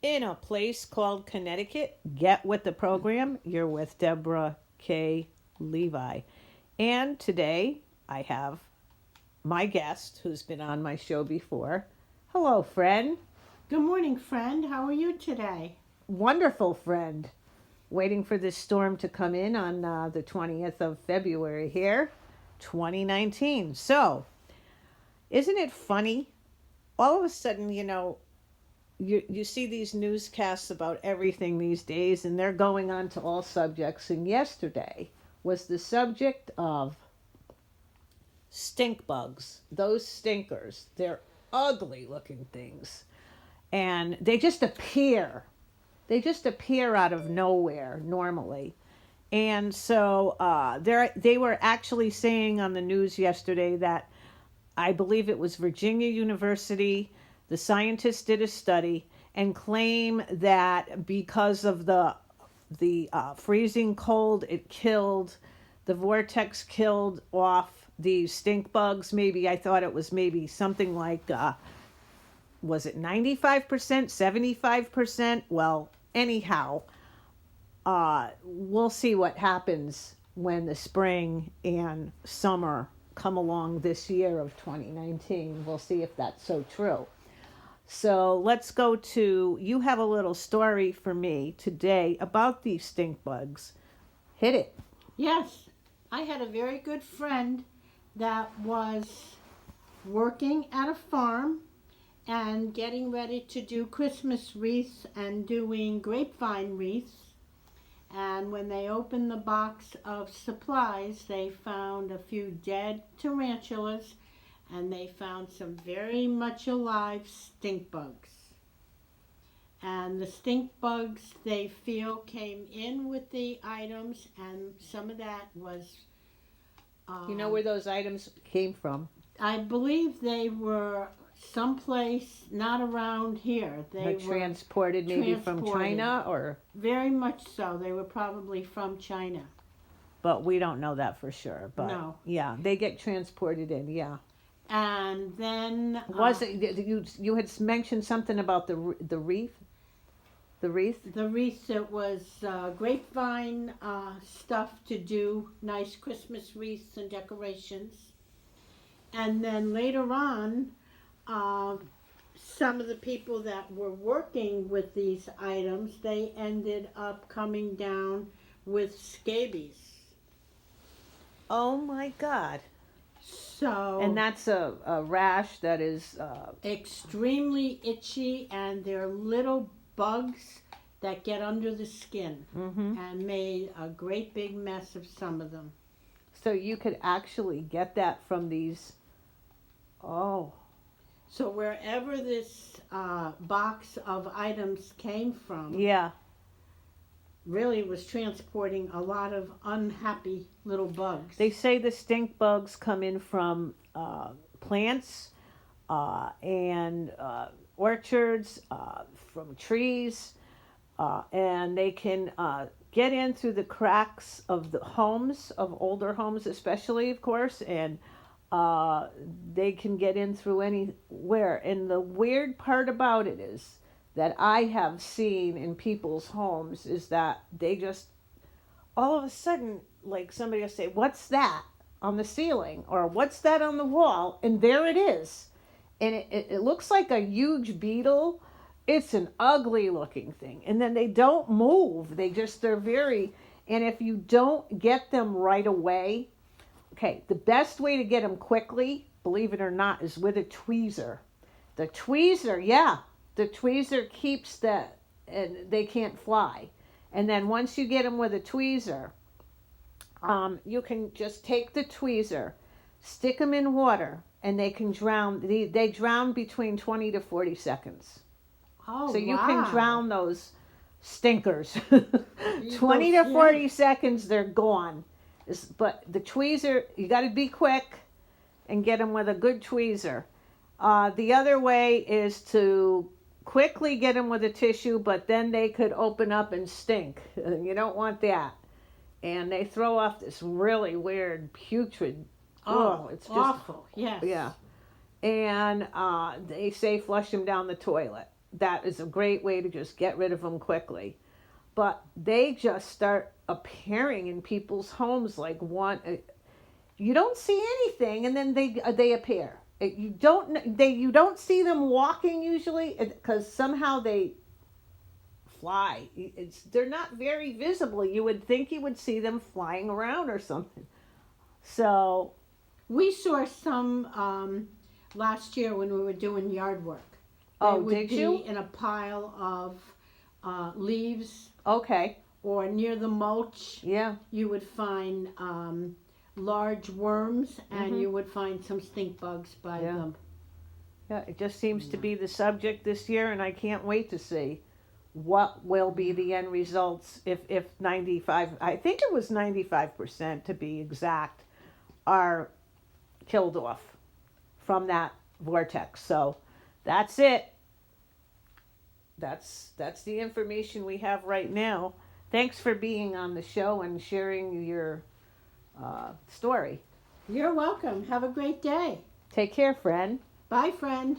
in a place called Connecticut. Get with the program. You're with Deborah K. Levi. And today I have my guest who's been on my show before. Hello, friend. Good morning, friend. How are you today? Wonderful, friend. Waiting for this storm to come in on the 20th of February here, 2019. So, isn't it funny? All of a sudden, you see these newscasts about everything these days, and they're going on to all subjects. And yesterday was the subject of stink bugs. Those stinkers. They're ugly looking things. And they just appear. They just appear out of nowhere normally. And so they were actually saying on the news yesterday that I believe it was Virginia University, the scientists did a study and claim that because of the freezing cold, the vortex killed off these stink bugs. Maybe I thought it was maybe something like, was it 95%, 75%? Well, anyhow, we'll see what happens when the spring and summer come along this year of 2019. We'll see if that's so true. So let's go to, you have a little story for me today about these stink bugs. Hit it. Yes, I had a very good friend that was working at a farm and getting ready to do Christmas wreaths and doing grapevine wreaths. And when they opened the box of supplies, they found a few dead tarantulas and they found some very much alive stink bugs. And the stink bugs, they feel, came in with the items, and some of that was... you know where those items came from? I believe they were someplace not around here. They were transported maybe from China, or... Very much so. They were probably from China. But we don't know that for sure. But no. Yeah, they get transported in, yeah. And then... Was it, you had mentioned something about the wreath? The wreath? The wreath, it was grapevine stuff to do nice Christmas wreaths and decorations. And then later on, some of the people that were working with these items, they ended up coming down with scabies. Oh my God. So... And that's a rash that is... extremely itchy, and they're little bugs that get under the skin, and made a great big mess of some of them. So you could actually get that from these... Oh. So wherever this box of items came from, yeah, really was transporting a lot of unhappy little bugs. They say the stink bugs come in from plants and orchards, from trees, and they can get in through the cracks of the homes, of older homes especially, of course, and they can get in through anywhere. And the weird part about it is that I have seen in people's homes is that they just, all of a sudden, like somebody will say, "What's that on the ceiling?" or "What's that on the wall?" And there it is. And it looks like a huge beetle. It's an ugly looking thing. And then they don't move. They're very, and if you don't get them right away, okay, the best way to get them quickly, believe it or not, is with a tweezer. The tweezer keeps that, and they can't fly. And then once you get them with a tweezer, you can just take the tweezer, stick them in water, and they can drown. They drown between 20 to 40 seconds. Oh, so you wow. can drown those stinkers. 20 to 40 seconds, they're gone. But the tweezer, you got to be quick and get them with a good tweezer. The other way is to quickly get them with a tissue, but then they could open up and stink. You don't want that. And they throw off this really weird, putrid. It's just awful. Yes. Yeah. And they say flush them down the toilet. that is a great way to just get rid of them quickly. But they just start appearing in people's homes like one. You don't see anything, and then they appear. You don't see them walking usually because somehow they fly. They're not very visible. You would think you would see them flying around or something. So we saw some last year when we were doing yard work. They would be in a pile of leaves. Okay. Or near the mulch. Yeah. You would find large worms, and you would find some stink bugs by them. Yeah, it just seems to be the subject this year, and I can't wait to see what will be the end results if 95, I think it was 95% to be exact, are killed off from that vortex. So that's it. That's the information we have right now. Thanks for being on the show and sharing your story. You're welcome. Have a great day. Take care, friend. Bye, friend.